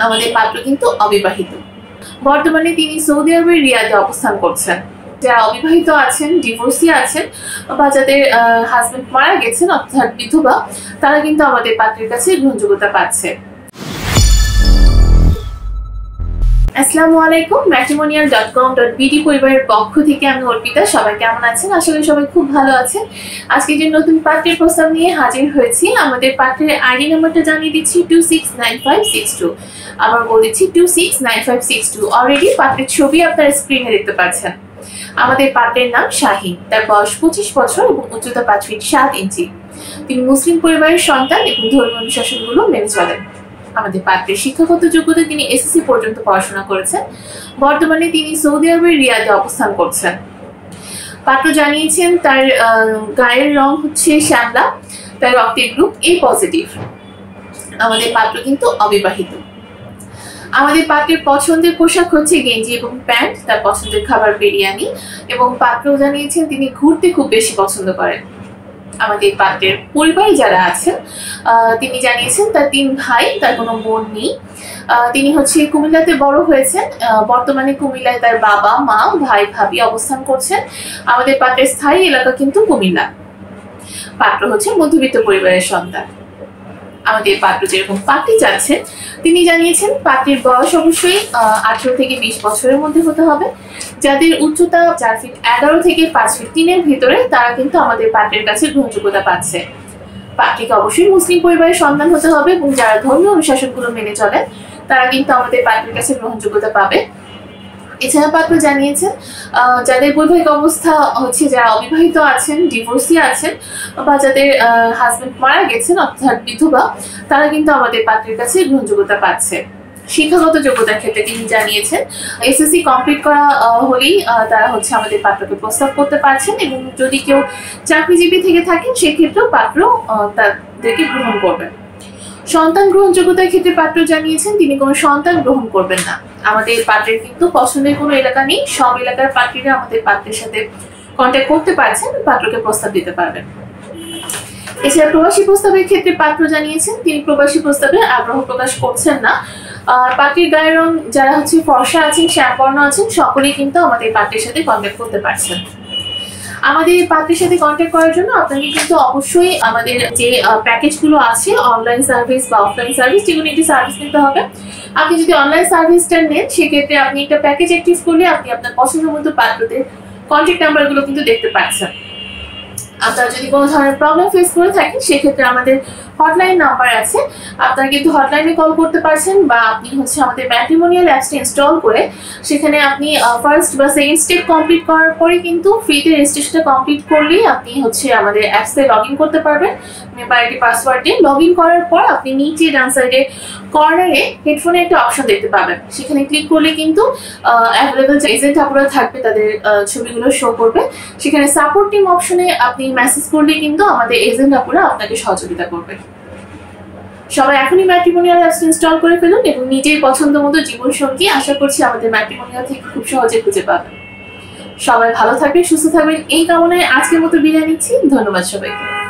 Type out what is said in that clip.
আমাদের পাত্র কিন্তু অবিবাহিত। বর্তমানে তিনি সৌদি আরবের রিয়াদে অবস্থান করছেন। যারা অবিবাহিত আছেন, ডিভোর্সি আছেন বা যাদের হাজবেন্ড মারা গেছেন অর্থাৎ বিধবা, তারা কিন্তু আমাদের পাত্রের কাছে গ্রহণযোগ্যতা পাচ্ছে। আসসালামু আলাইকুম, matrimonial.com.bd পরিবারের পক্ষ থেকে আমি অর্পিতা। সবাই কেমন আছেন? আশা করি সবাই খুব ভালো আছেন। আজকে যে নতুন পাত্রের প্রস্তাব নিয়ে হাজির হয়েছি, আমাদের পাত্রের আইডি নাম্বারটা জানিয়ে দিচ্ছি 269562। আবার বলে দিচ্ছি 269562। অলরেডি পাত্রের ছবি আপনারা স্ক্রিনে দেখতে পাচ্ছেন। আমাদের পাত্রের নাম শাহিন, তার বয়স 25 বছর এবং উচ্চতা 5 ফিট 7 ইঞ্চি। তিনি মুসলিম পরিবারের সন্তান এবং ধর্মীয় অনুশাসনগুলো মেনে চলেন। আমাদের পাত্রের শিক্ষাগত যোগ্যতা তিনি এসএসসি পর্যন্ত পড়াশোনা করেছেন। বর্তমানে তিনি সৌদি আরবের রিয়াদে অবস্থান করছেন। পাত্র জানিয়েছেন তার গায়ের রং হচ্ছে শ্যামলা, তার রক্তের গ্রুপ A পজিটিভ। আমাদের পাত্র কিন্তু অবিবাহিত। আমাদের পাত্রের পছন্দের পোশাক হচ্ছে গেঞ্জি এবং প্যান্ট, তার পছন্দের খাবার বিরিয়ানি, এবং পাত্র জানিয়েছেন তিনি ঘুরতে খুব বেশি পছন্দ করেন। আমাদের পাত্রের পরিবারে যারা আছেন তিনি জানিয়েছেন তার 3 ভাই, তার কোনো বোন নেই। তিনি হচ্ছে কুমিল্লাতে বড় হয়েছেন। বর্তমানে কুমিল্লায় তার বাবা, মা, ভাই, ভাবি অবস্থান করছেন। আমাদের পাত্রের স্থায়ী এলাকা কিন্তু কুমিল্লা। পাত্র হচ্ছে মধ্যবিত্ত পরিবারের সন্তান। আমাদের পাত্র যেরকম পাত্রী চাচ্ছেন তিনি জানিয়েছেন পাত্রীর বয়স অবশ্যই 18 থেকে 20 বছরের মধ্যে হতে হবে। যাদের উচ্চতা 4 ফিট 11 থেকে 5 ফিট 3-এর ভিতরে, তারা কিন্তু আমাদের পাত্রের কাছে গ্রহণযোগ্যতা পাচ্ছে। পাত্রীকে অবশ্যই মুসলিম পরিবারের সন্তান হতে হবে এবং যারা ধর্মীয় অনুশাসনগুলো মেনে চলেন তারা কিন্তু আমাদের পাত্রের কাছে গ্রহণযোগ্যতা পাবে। এছাড়া পাত্র জানিয়েছেন যাদের বৈবাহিক অবস্থা হচ্ছে, যারা অবিবাহিত আছেন, ডিভোর্সি আছেন বা যাদের হাজবেন্ড মারা গেছেন অর্থাৎ বিধবা, তারা কিন্তু আমাদের পাত্রের কাছে গ্রহণযোগ্যতা পাচ্ছে। শিক্ষাগত যোগ্যতার ক্ষেত্রে তিনি জানিয়েছেন এসএসসি কমপ্লিট করা হলেই তারা হচ্ছে আমাদের পাত্রকে প্রস্তাব করতে পারছেন, এবং যদি কেউ চাকরিজীবী থেকে থাকেন সেক্ষেত্রেও পাত্র তাদেরকে গ্রহণ করবেন। সন্তান গ্রহণযোগ্যতার ক্ষেত্রে পাত্র জানিয়েছেন তিনি কোনো সন্তান গ্রহণ করবেন না। আমাদের পাত্রের কিন্তু পছন্দের কোনো এলাকা নেই, সব এলাকার পাত্রীরা আমাদের পাত্রের সাথে কন্ট্যাক্ট করতে পারছেন, পাত্রকে প্রস্তাব দিতে পারবেন। এছাড়া প্রবাসী প্রস্তাবের ক্ষেত্রে পাত্র জানিয়েছেন তিনি প্রবাসী প্রস্তাবে আগ্রহ প্রকাশ করছেন না। পাত্রীর গায়ের রং যারা হচ্ছে ফর্সা আছেন, শ্যামবর্ণ আছেন, সকলেই কিন্তু আমাদের পাত্রের সাথে কন্ট্যাক্ট করতে পারছেন। আমাদের পাত্রের সাথে কন্ট্যাক্ট করার জন্য আপনাকে কিন্তু অবশ্যই আমাদের যে প্যাকেজগুলো আছে, অনলাইন সার্ভিস বা অফলাইন সার্ভিস, যেগুলো একটি সার্ভিস নিতে হবে। আপনি যদি অনলাইন সার্ভিসটা নেন সেক্ষেত্রে আপনি একটা প্যাকেজ অ্যাক্টিভ করলে আপনি আপনার পছন্দ মতো পাত্রদের কন্ট্যাক্ট নাম্বারগুলো কিন্তু দেখতে পাচ্ছেন। আপনারা যদি কোনো ধরনের প্রবলেম ফেস করে থাকেন সেক্ষেত্রে আমাদের হটলাইন নাম্বার আছে, আপনারা কিন্তু হটলাইনে কল করতে পারছেন, বা আপনি হচ্ছে আমাদের ম্যাট্রিমোনিয়াল অ্যাপসটা ইনস্টল করে সেখানে আপনি ফার্স্ট বা সেকেন্ড স্টেপ কমপ্লিট করার পরে কিন্তু ফ্রিতে রেজিস্ট্রেশনটা কমপ্লিট করলেই আপনি হচ্ছে আমাদের অ্যাপসে লগ ইন করতে পারবেন। মেম্বার আইডি পাসওয়ার্ড দিয়ে লগ ইন করার পর আপনি নিচে ডান সাইডে কর্নারে হেডফোনে একটা অপশন দেখতে পাবেন, সেখানে ক্লিক করলে কিন্তু অ্যাভেলেবল যে এজেন্ট আপুরা থাকবে তাদের ছবিগুলো শো করবে। সেখানে সাপোর্ট টিম অপশনে আপনি মেসেজ করলে কিন্তু আমাদের এজেন্ট আপুরা আপনাকে সহযোগিতা করবে। সবাই এখনই ম্যাট্রিমোনিয়াল অ্যাপস ইনস্টল করে ফেলুন এবং নিজের পছন্দ মতো জীবনসঙ্গী আশা করছি আমাদের ম্যাট্রিমোনিয়াল থেকে খুব সহজে খুঁজে পাবেন। সবাই ভালো থাকবেন, সুস্থ থাকবেন এই কামনায় আজকের মতো বিদায় নিচ্ছি। ধন্যবাদ সবাইকে।